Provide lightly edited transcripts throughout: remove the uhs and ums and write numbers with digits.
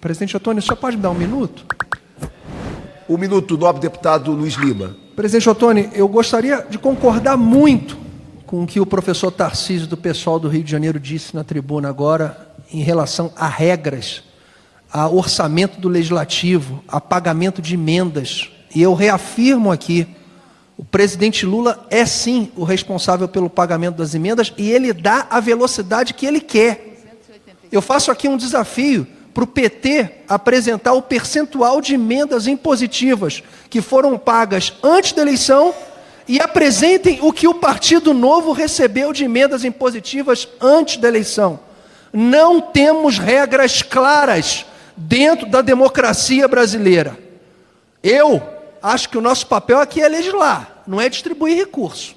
Presidente Ottoni, o senhor pode me dar um minuto? Um minuto, nobre deputado Luiz Lima. Presidente Ottoni, eu gostaria de concordar muito com o que o professor Tarcísio, do pessoal do Rio de Janeiro, disse na tribuna agora, em relação a regras, a orçamento do Legislativo, a pagamento de emendas. E eu reafirmo aqui, o presidente Lula é sim o responsável pelo pagamento das emendas e ele dá a velocidade que ele quer. Eu faço aqui um desafio para o PT apresentar o percentual de emendas impositivas que foram pagas antes da eleição e apresentem o que o Partido Novo recebeu de emendas impositivas antes da eleição. Não temos regras claras dentro da democracia brasileira. Eu acho que o nosso papel aqui é legislar, não é distribuir recurso.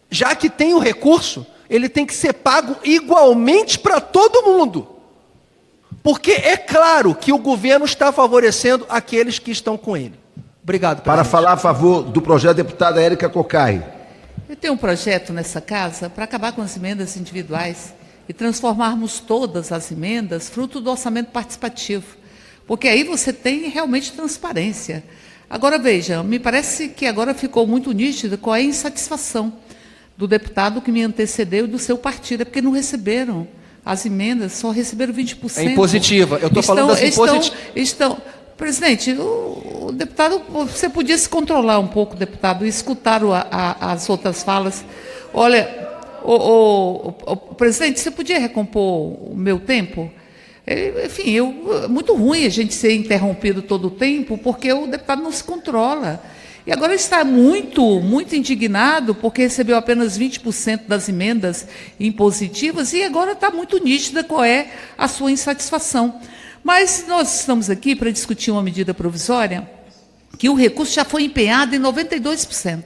Já que tem o recurso, ele tem que ser pago igualmente para todo mundo. Porque é claro que o governo está favorecendo aqueles que estão com ele. Obrigado, presidente. Para falar a favor do projeto, deputada Érica Cocai. Eu tenho um projeto nessa casa para acabar com as emendas individuais e transformarmos todas as emendas fruto do orçamento participativo. Porque aí você tem realmente transparência. Agora, veja, me parece que agora ficou muito nítido qual é a insatisfação do deputado que me antecedeu e do seu partido, é porque não receberam as emendas, só receberam 20%. É impositiva, eu estou falando das impositivas. Presidente, o deputado, você podia se controlar um pouco, deputado, e escutar as outras falas. Olha, presidente, você podia recompor o meu tempo? Enfim, é muito ruim a gente ser interrompido todo o tempo, porque o deputado não se controla. E agora está muito indignado, porque recebeu apenas 20% das emendas impositivas, e agora está muito nítida qual é a sua insatisfação. Mas nós estamos aqui para discutir uma medida provisória que o recurso já foi empenhado em 92%.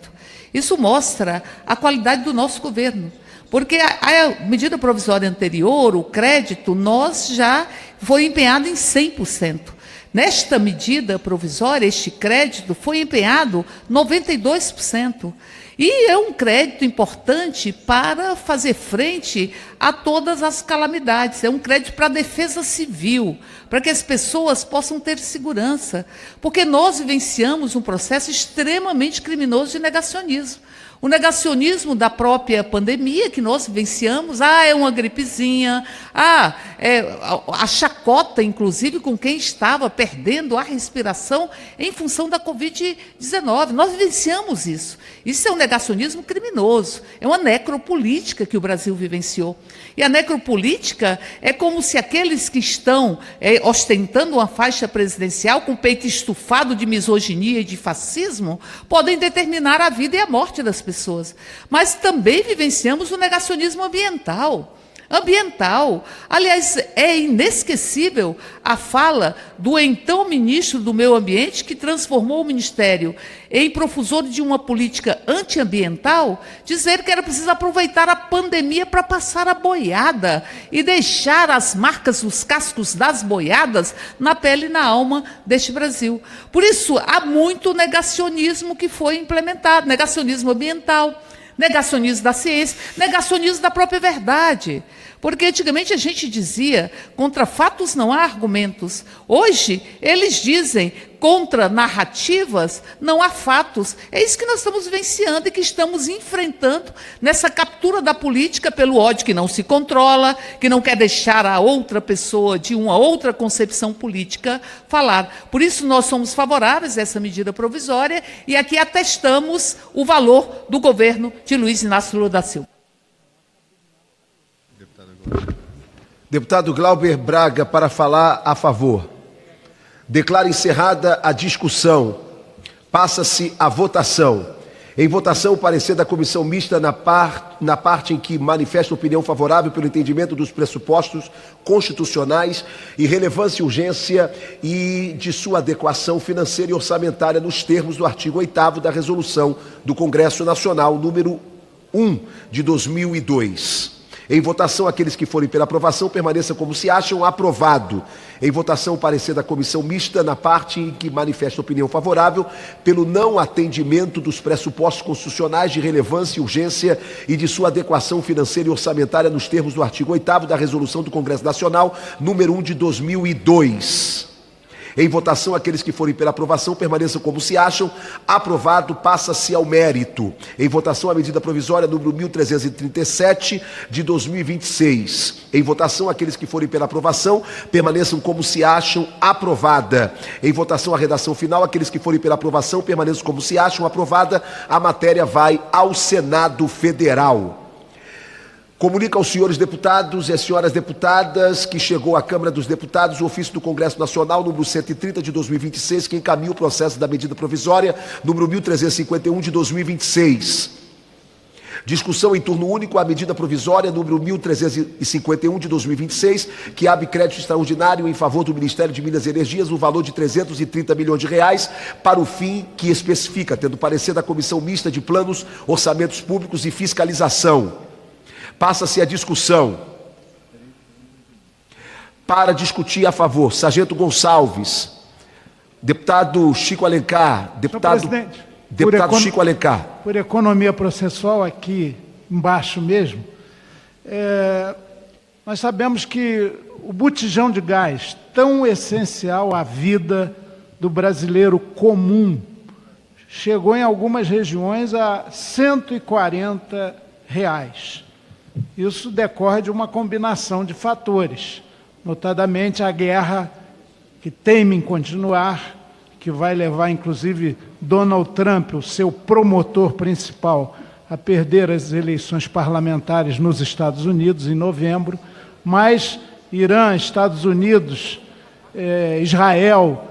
Isso mostra a qualidade do nosso governo. Porque a medida provisória anterior, o crédito, nós já foi empenhado em 100%. Nesta medida provisória, este crédito foi empenhado 92%. E é um crédito importante para fazer frente a todas as calamidades. É um crédito para a defesa civil, para que as pessoas possam ter segurança. Porque nós vivenciamos um processo extremamente criminoso de negacionismo. O negacionismo da própria pandemia que nós vivenciamos, é uma gripezinha, a chacota, inclusive, com quem estava perdendo a respiração em função da Covid-19. Nós vivenciamos isso. Isso é um negacionismo criminoso, é uma necropolítica que o Brasil vivenciou. E a necropolítica é como se aqueles que estão ostentando uma faixa presidencial com o peito estufado de misoginia e de fascismo podem determinar a vida e a morte das pessoas. Mas também vivenciamos o negacionismo ambiental. Aliás, é inesquecível a fala do então ministro do Meio Ambiente, que transformou o Ministério em profusor de uma política antiambiental, dizer que era preciso aproveitar a pandemia para passar a boiada e deixar as marcas, os cascos das boiadas na pele e na alma deste Brasil. Por isso, há muito negacionismo que foi implementado, negacionismo ambiental, negacionismo da ciência, negacionismo da própria verdade. Porque antigamente a gente dizia, contra fatos não há argumentos. Hoje, eles dizem, contra narrativas não há fatos. É isso que nós estamos vivenciando e que estamos enfrentando nessa captura da política pelo ódio que não se controla, que não quer deixar a outra pessoa de uma outra concepção política falar. Por isso, nós somos favoráveis a essa medida provisória e aqui atestamos o valor do governo de Luiz Inácio Lula da Silva. Deputado Glauber Braga, para falar a favor. Declaro encerrada a discussão. Passa-se a votação. Em votação, o parecer da comissão mista na parte em que manifesta opinião favorável pelo entendimento dos pressupostos constitucionais e relevância e urgência e de sua adequação financeira e orçamentária nos termos do artigo 8º da Resolução do Congresso Nacional número 1 de 2002. Em votação, aqueles que forem pela aprovação, permaneçam como se acham. Aprovado. Em votação, o parecer da comissão mista, na parte em que manifesta opinião favorável pelo não atendimento dos pressupostos constitucionais de relevância e urgência e de sua adequação financeira e orçamentária nos termos do artigo 8º da Resolução do Congresso Nacional, número 1 de 2002. Em votação, aqueles que forem pela aprovação permaneçam como se acham. Aprovado, passa-se ao mérito. Em votação, a medida provisória número 1337 de 2026. Em votação, aqueles que forem pela aprovação permaneçam como se acham. Aprovada. Em votação, a redação final, aqueles que forem pela aprovação permaneçam como se acham. Aprovada. A matéria vai ao Senado Federal. Comunica aos senhores deputados e às senhoras deputadas que chegou à Câmara dos Deputados o ofício do Congresso Nacional número 130 de 2026, que encaminha o processo da medida provisória número 1351 de 2026. Discussão em turno único a medida provisória número 1351 de 2026, que abre crédito extraordinário em favor do Ministério de Minas e Energias no valor de 330 milhões de reais para o fim que especifica, tendo parecer da Comissão Mista de Planos, Orçamentos Públicos e Fiscalização. Passa-se a discussão. Para discutir a favor, Sargento Gonçalves, deputado Chico Alencar, deputado Chico Alencar. Por economia processual, aqui embaixo mesmo, nós sabemos que o botijão de gás, tão essencial à vida do brasileiro comum, chegou em algumas regiões a R$ 140. Isso decorre de uma combinação de fatores, notadamente a guerra que teima em continuar, que vai levar, inclusive, Donald Trump, o seu promotor principal, a perder as eleições parlamentares nos Estados Unidos em novembro, mas Irã, Estados Unidos, Israel,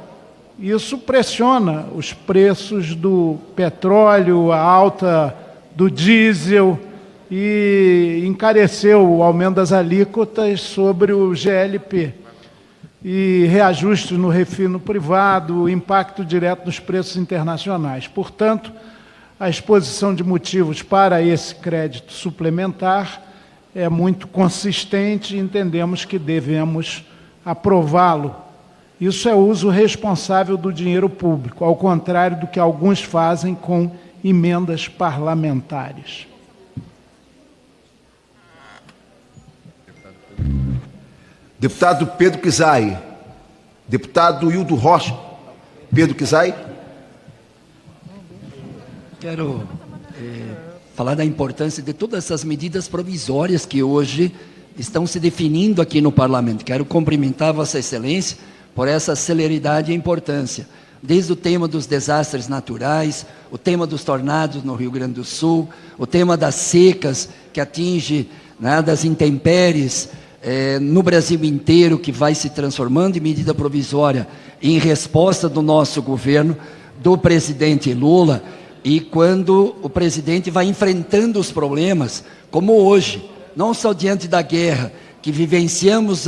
isso pressiona os preços do petróleo, a alta do diesel, e encareceu o aumento das alíquotas sobre o GLP, e reajuste no refino privado, impacto direto dos preços internacionais. Portanto, a exposição de motivos para esse crédito suplementar é muito consistente e entendemos que devemos aprová-lo. Isso é uso responsável do dinheiro público, ao contrário do que alguns fazem com emendas parlamentares. Deputado Pedro Kizai. Deputado Hildo Rocha. Pedro Kizai. Quero falar da importância de todas essas medidas provisórias que hoje estão se definindo aqui no Parlamento. Quero cumprimentar Vossa Excelência por essa celeridade e importância. Desde o tema dos desastres naturais, o tema dos tornados no Rio Grande do Sul, o tema das secas que atinge, né, das intempéries, no Brasil inteiro, que vai se transformando em medida provisória em resposta do nosso governo, do presidente Lula, e quando o presidente vai enfrentando os problemas, como hoje, não só diante da guerra, que vivenciamos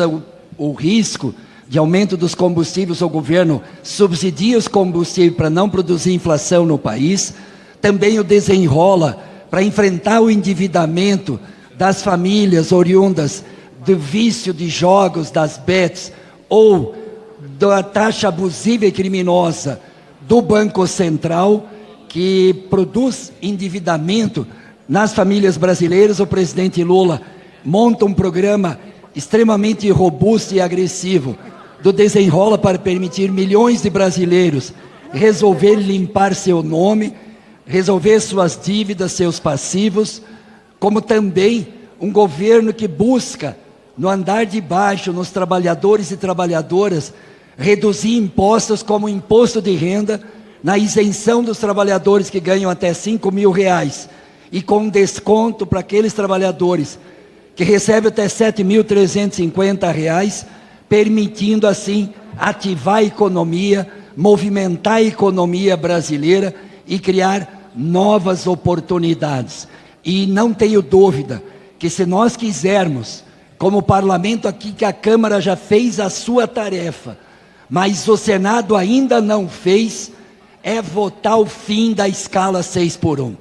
o risco de aumento dos combustíveis, o governo subsidia os combustíveis para não produzir inflação no país, também o desenrola para enfrentar o endividamento das famílias oriundas do vício de jogos, das bets, ou da taxa abusiva e criminosa do Banco Central, que produz endividamento nas famílias brasileiras. O presidente Lula monta um programa extremamente robusto e agressivo do desenrola para permitir milhões de brasileiros resolver limpar seu nome, resolver suas dívidas, seus passivos, como também um governo que busca, no andar de baixo, nos trabalhadores e trabalhadoras, reduzir impostos como o imposto de renda, na isenção dos trabalhadores que ganham até R$5 mil, e com desconto para aqueles trabalhadores que recebem até R$7.350, permitindo assim ativar a economia, movimentar a economia brasileira e criar novas oportunidades. E não tenho dúvida que, se nós quisermos, como parlamento aqui, que a Câmara já fez a sua tarefa, mas o Senado ainda não fez, é votar o fim da escala 6x1.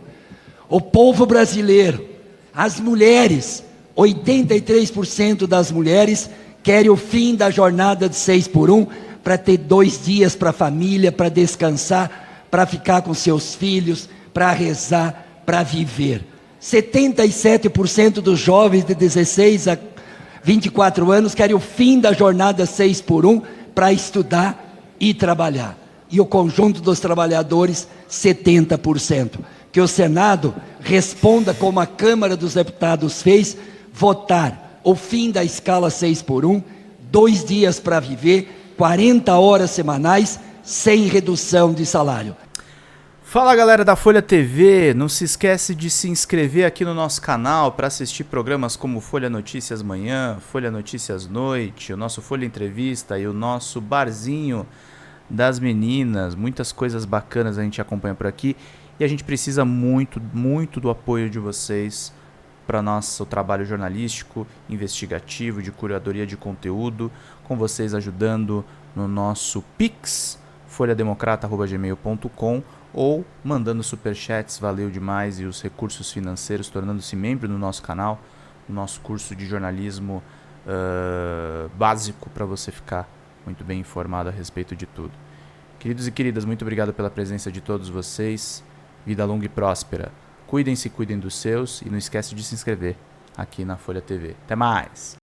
O povo brasileiro, as mulheres, 83% das mulheres querem o fim da jornada de 6x1 para ter 2 dias para a família, para descansar, para ficar com seus filhos, para rezar, para viver. 77% dos jovens de 16 a 24 anos querem o fim da jornada 6x1 para estudar e trabalhar. E o conjunto dos trabalhadores, 70%. Que o Senado responda como a Câmara dos Deputados fez, votar o fim da escala 6x1, 2 dias para viver, 40 horas semanais, sem redução de salário. Fala galera da Folha TV, não se esquece de se inscrever aqui no nosso canal para assistir programas como Folha Notícias Manhã, Folha Notícias Noite, o nosso Folha Entrevista e o nosso Barzinho das Meninas. Muitas coisas bacanas a gente acompanha por aqui e a gente precisa muito, muito do apoio de vocês para nosso trabalho jornalístico, investigativo, de curadoria de conteúdo, com vocês ajudando no nosso Pix, folhademocrata@gmail.com, ou mandando superchats, valeu demais, e os recursos financeiros, tornando-se membro do nosso canal, no nosso curso de jornalismo básico, para você ficar muito bem informado a respeito de tudo. Queridos e queridas, muito obrigado pela presença de todos vocês, vida longa e próspera, cuidem-se, cuidem dos seus, e não esquece de se inscrever aqui na Folha TV. Até mais!